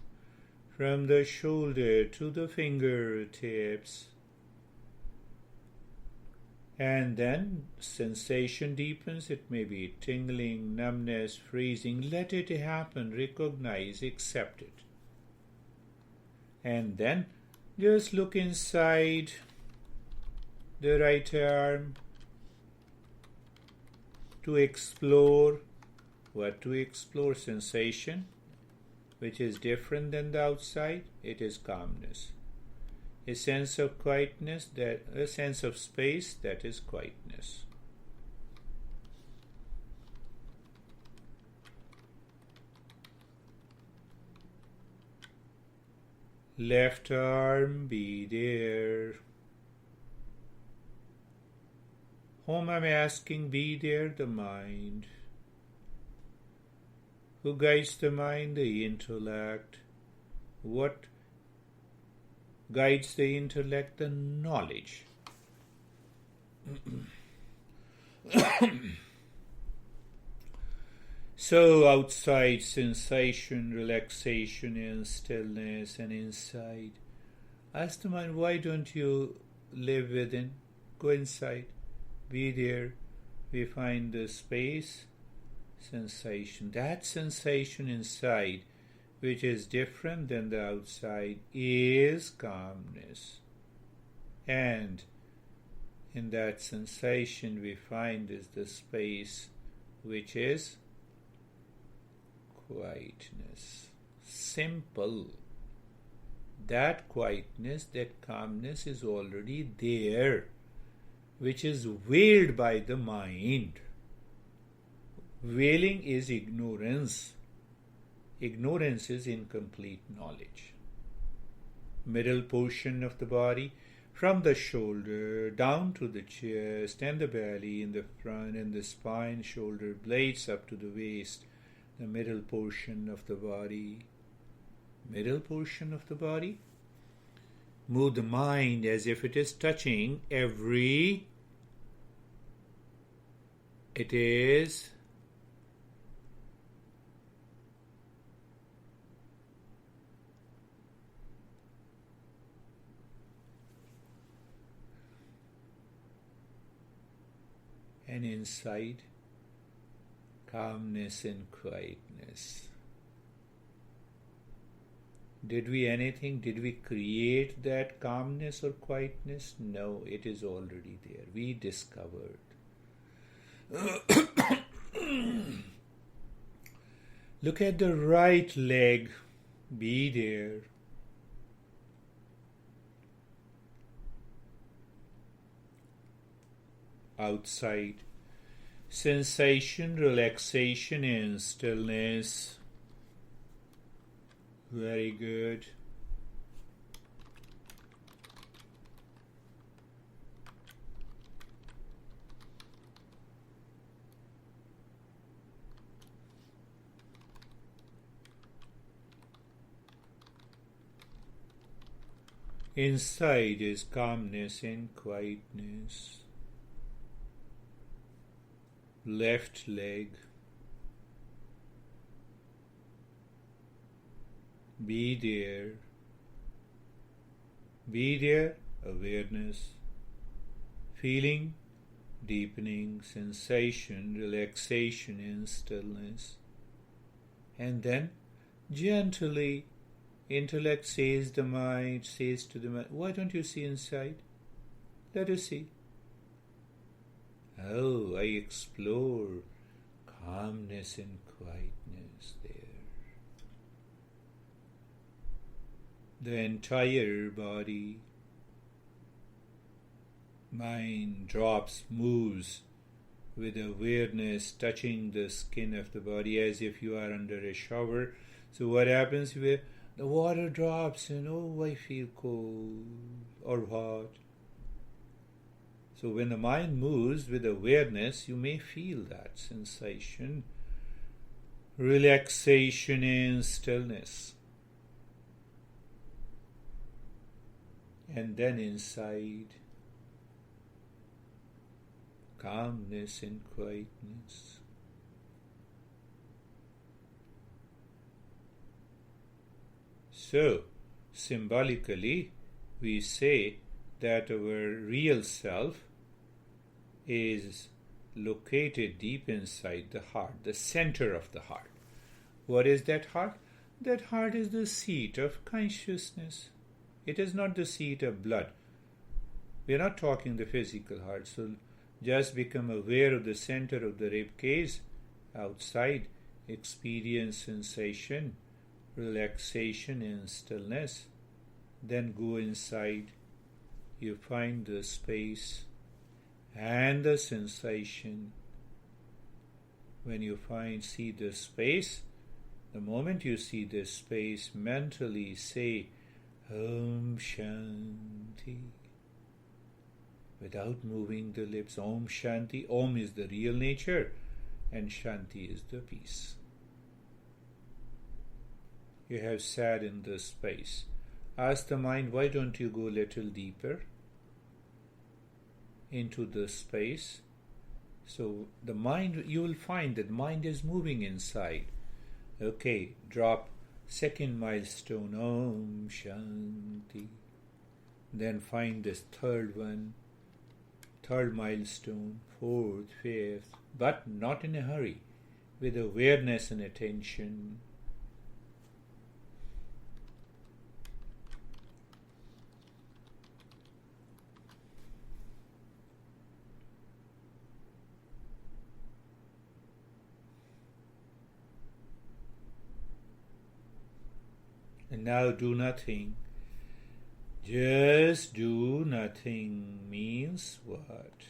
from the shoulder to the fingertips. And then sensation deepens. It may be tingling, numbness, freezing. Let it happen. Recognize, accept it. And then just look inside the right arm to explore. What to explore? Sensation, which is different than the outside. It is calmness. A sense of quietness, a sense of space, that is quietness. Left arm, be there. Whom am I asking? Be there, the mind. Who guides the mind? The intellect. What guides the intellect? The knowledge. So outside sensation, relaxation and stillness, and inside. Ask the mind, why don't you live within? Go inside. Be there. We find the space, sensation. That sensation inside, which is different than the outside, is calmness. And in that sensation we find is the space, which is quietness. Simple. That quietness, that calmness is already there, which is veiled by the mind. Veiling is ignorance. Ignorance is incomplete knowledge. Middle portion of the body, from the shoulder down to the chest and the belly, in the front and the spine, shoulder blades up to the waist, the middle portion of the body. Middle portion of the body. Move the mind as if it is touching every. It is and inside calmness and quietness. Did we create that calmness or quietness? No, it is already there. We discovered. Look at the right leg. Be there. Outside. Sensation, relaxation and stillness. Very good. Inside is calmness and quietness. Left leg. Be there. Be there, awareness. Feeling, deepening, sensation, relaxation and stillness. And then, gently, intellect says to the mind, why don't you see inside? Let us see. Oh, I explore calmness and quietness there. The entire body, mind drops, moves with awareness, touching the skin of the body as if you are under a shower. So what happens where the water drops and oh, I feel cold or hot. So when the mind moves with awareness, you may feel that sensation, relaxation and stillness. And then inside, calmness and quietness. So, symbolically, we say that our real self is located deep inside the heart, the center of the heart. What is that heart? That heart is the seat of consciousness. It is not the seat of blood. We are not talking the physical heart. So just become aware of the center of the rib cage. Outside, experience sensation, relaxation and stillness. Then go inside. You find the space and the sensation. When you see the space, the moment you see this space, mentally say Om Shanti. Without moving the lips, Om Shanti. Om is the real nature and Shanti is the peace. You have sat in the space. Ask the mind, why don't you go a little deeper into the space? So the mind, you will find that mind is moving inside. Okay, drop second milestone, Om Shanti. Then find this third one, third milestone, fourth, fifth, but not in a hurry, with awareness and attention. And now do nothing. Just do nothing means what?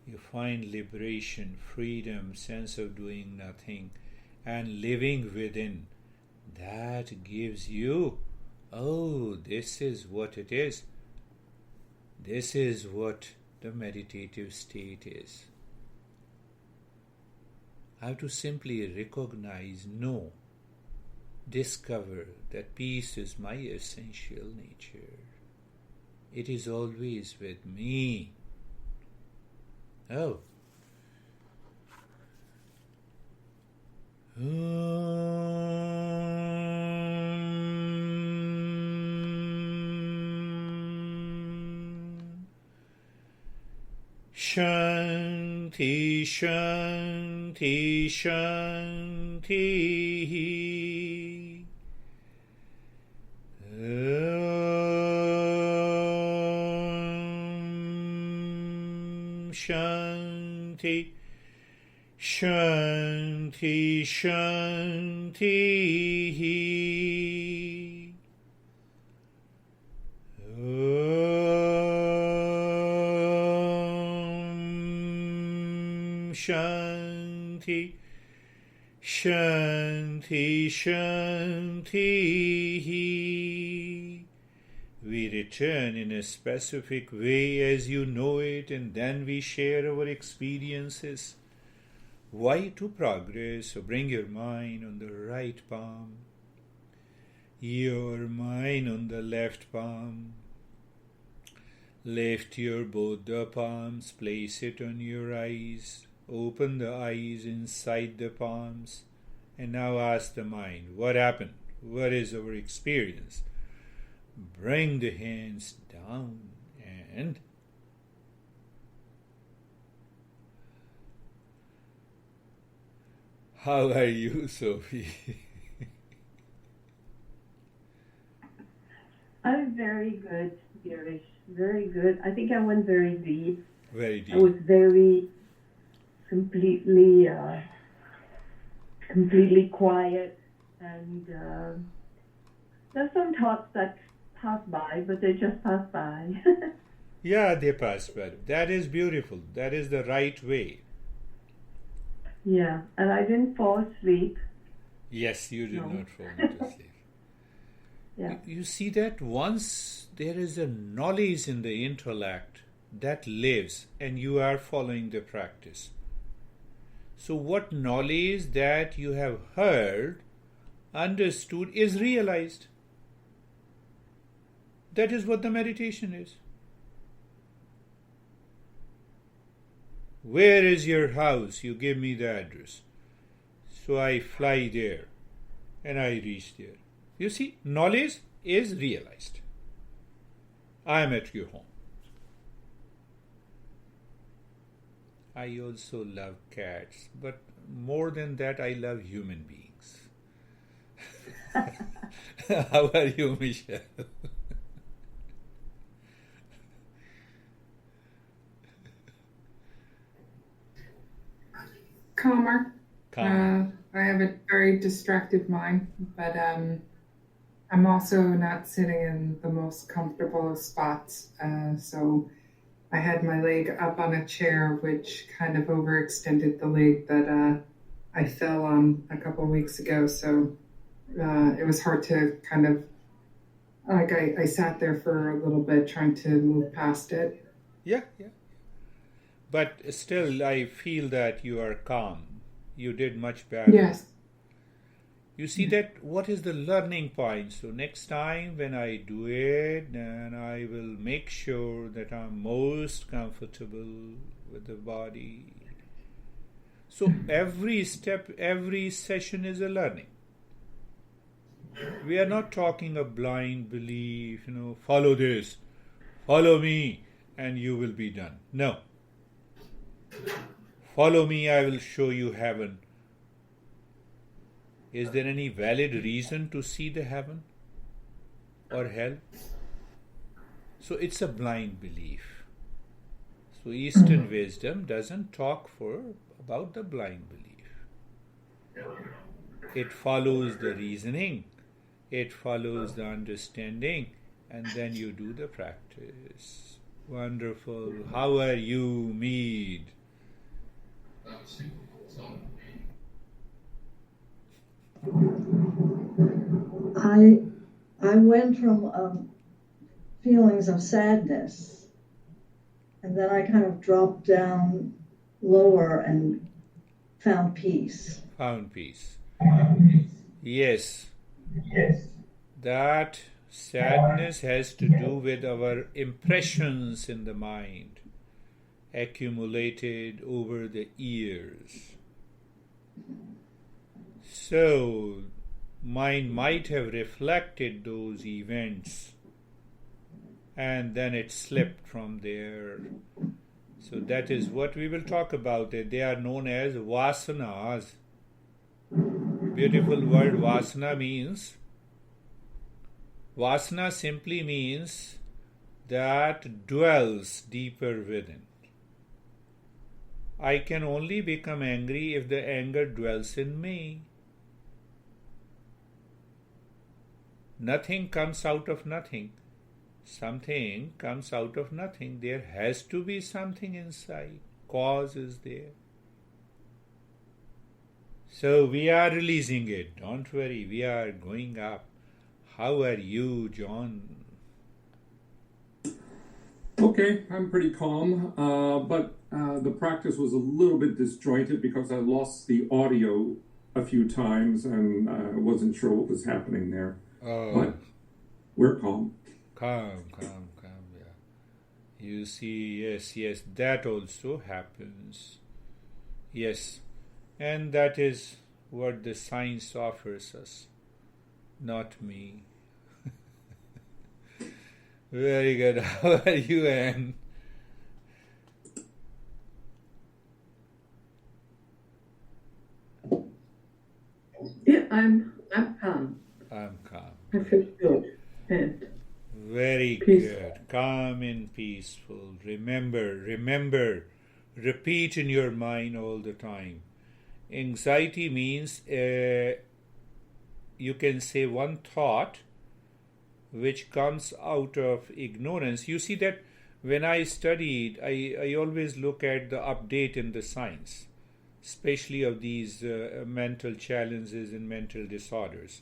You find liberation, freedom, sense of doing nothing and living within. That gives you, oh, this is what it is. This is what the meditative state is. I have to simply recognize, know, discover that peace is my essential nature. It is always with me. Oh. Shanti, Shanti, Shanti. Shanti, Shanti, Shanti. Shanti, Shanti, Shanti. We return in a specific way as you know it, and then we share our experiences. Why to progress? So bring your mind on the right palm, your mind on the left palm. Lift your both the palms, place it on your eyes. Open the eyes inside the palms. And now ask the mind, what happened? What is our experience? Bring the hands down and how are you, Sophie? I'm very good, Girish. Very good. I think I went very deep. Very deep. I was very completely quiet, and there's some thoughts that pass by, but they just pass by. Yeah, they pass by. That is beautiful. That is the right way. Yeah, and I didn't fall asleep. Yes, you did No. not fall into sleep. Yeah. You see that once there is a knowledge in the intellect that lives and you are following the practice. So what knowledge that you have heard, understood is realized. That is what the meditation is. Where is your house? You give me the address. So I fly there and I reach there. You see, knowledge is realized. I am at your home. I also love cats, but more than that, I love human beings. How are you, Michelle? Calmer. Calm. I have a very distracted mind, but I'm also not sitting in the most comfortable of spots. So I had my leg up on a chair, which kind of overextended the leg that I fell on a couple of weeks ago. So it was hard to kind of, like I sat there for a little bit trying to move past it. Yeah. But still, I feel that you are calm. You did much better. Yes. You see that what is the learning point? So next time when I do it, then I will make sure that I'm most comfortable with the body. So every step, every session is a learning. We are not talking a blind belief, follow this, follow me, and you will be done. No. Follow me, I will show you heaven. Is there any valid reason to see the heaven or hell? So it's a blind belief. So Eastern wisdom doesn't talk about the blind belief. It follows the reasoning, it follows the understanding, and then you do the practice. Wonderful. How are you, Mead? I went from feelings of sadness, and then I kind of dropped down lower and found peace. Found peace. Yes. That sadness has to do with our impressions in the mind, accumulated over the years. So, mind might have reflected those events and then it slipped from there. So that is what we will talk about. They are known as Vasanas. Beautiful word Vasana means. Vasana simply means that dwells deeper within. I can only become angry if the anger dwells in me. Nothing comes out of nothing. Something comes out of nothing. There has to be something inside. Cause is there. So we are releasing it. Don't worry, we are going up. How are you, John? Okay, I'm pretty calm, but the practice was a little bit disjointed because I lost the audio a few times and I wasn't sure what was happening there. But we're calm. Calm, yeah. You see, yes, that also happens. Yes, and that is what the science offers us, not me. Very good. How are you, Anne? Yeah, I'm calm. I'm calm. I feel good and very peaceful. Good. Calm and peaceful. Remember, repeat in your mind all the time. Anxiety means you can say one thought which comes out of ignorance. You see that when I studied, I always look at the update in the science, especially of these mental challenges and mental disorders.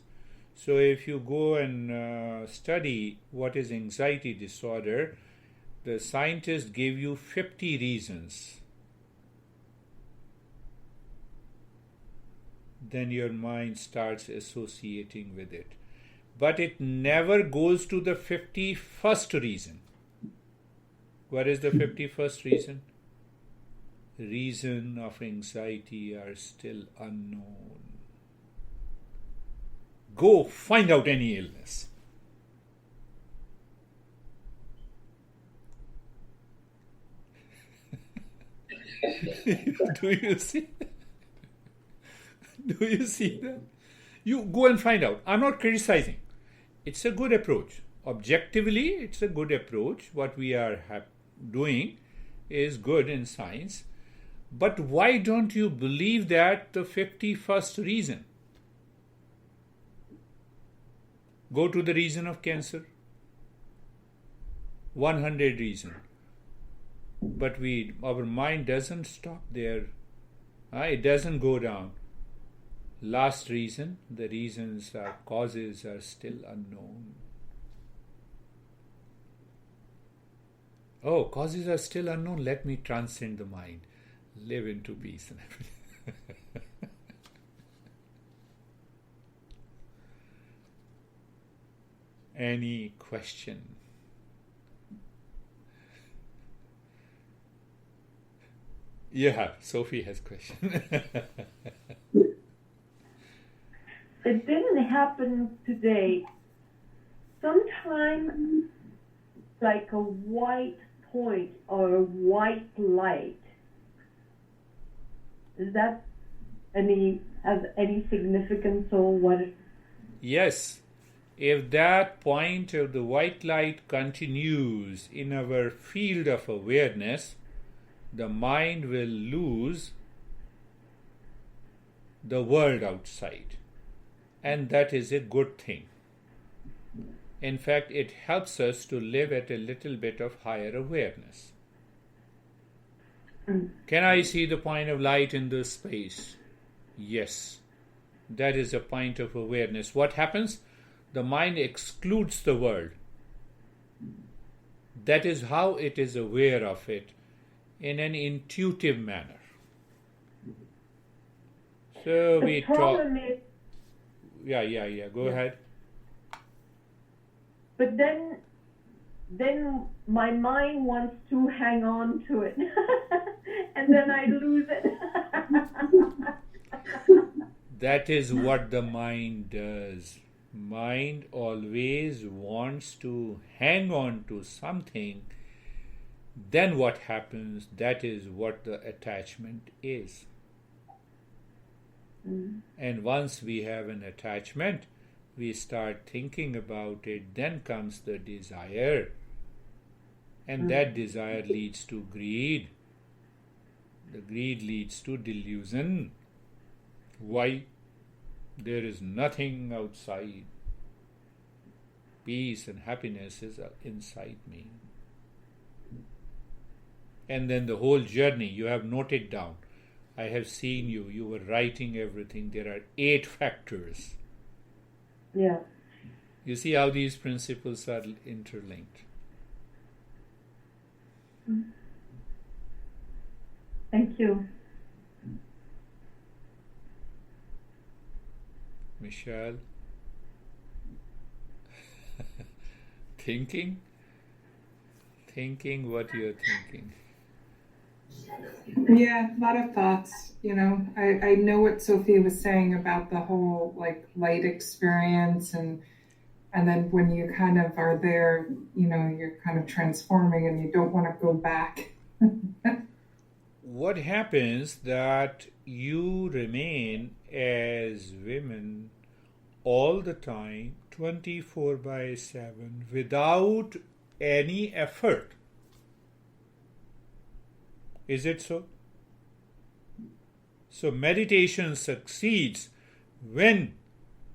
So if you go and study what is anxiety disorder, the scientists give you 50 reasons. Then your mind starts associating with it. But it never goes to the 51st reason. What is the 51st reason? Reason of anxiety are still unknown. Go find out any illness. Do you see that? Do you see that? You go and find out. I'm not criticizing. It's a good approach. Objectively, it's a good approach. What we are doing is good in science. But why don't you believe that the 51st reason? Go to the reason of cancer. 100 reasons. But our mind doesn't stop there. It doesn't go down. Last reason, the reasons or causes are still unknown. Oh, causes are still unknown. Let me transcend the mind. Live into peace and happiness. Any question? Yeah, Sophie has a question. It didn't happen today. Sometimes, like a white point or a white light. Does that have any significance or what? Yes. If that point of the white light continues in our field of awareness, the mind will lose the world outside. And that is a good thing. In fact, it helps us to live at a little bit of higher awareness. Can I see the point of light in this space? Yes. That is a point of awareness. What happens? The mind excludes the world. That is how it is aware of it in an intuitive manner. So we talk. Yeah. Go ahead. But then my mind wants to hang on to it, and then I lose it. That is what the mind does. Mind always wants to hang on to something. Then what happens? That is what the attachment is. And once we have an attachment, we start thinking about it, then comes the desire. And that desire leads to greed. The greed leads to delusion. Why? There is nothing outside. Peace and happiness is inside me. And then the whole journey you have noted down. I have seen you. You were writing everything. There are 8 factors. Yeah. You see how these principles are interlinked. Thank you. Michelle? Thinking what you're thinking. Yeah, a lot of thoughts. I know what Sophie was saying about the whole light experience, and then when you kind of are there, you're kind of transforming and you don't want to go back. What happens that you remain as women all the time, 24/7, without any effort. Is it so? So meditation succeeds when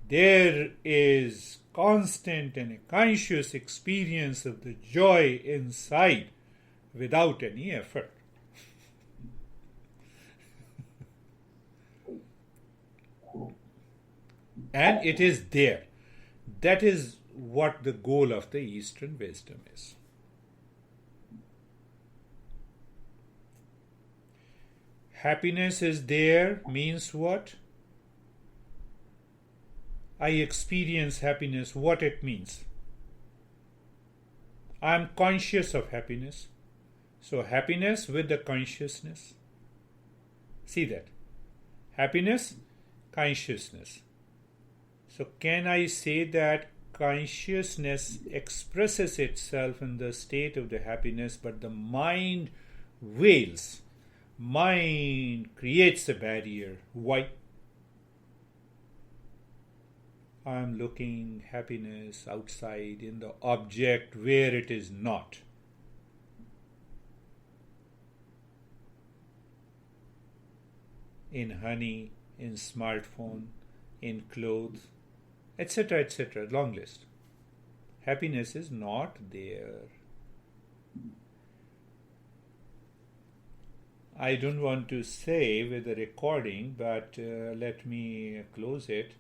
there is constant and a conscious experience of the joy inside without any effort. And it is there. That is what the goal of the Eastern wisdom is. Happiness is there means what? I experience happiness, what it means. I am conscious of happiness. So happiness with the consciousness. See that? Happiness, consciousness. So can I say that consciousness expresses itself in the state of the happiness, but the mind veils. Mind creates a barrier. Why? I am looking happiness outside in the object where it is not. In honey, in smartphone, in clothes, etc., etc. Long list. Happiness is not there. I don't want to say with the recording, but let me close it.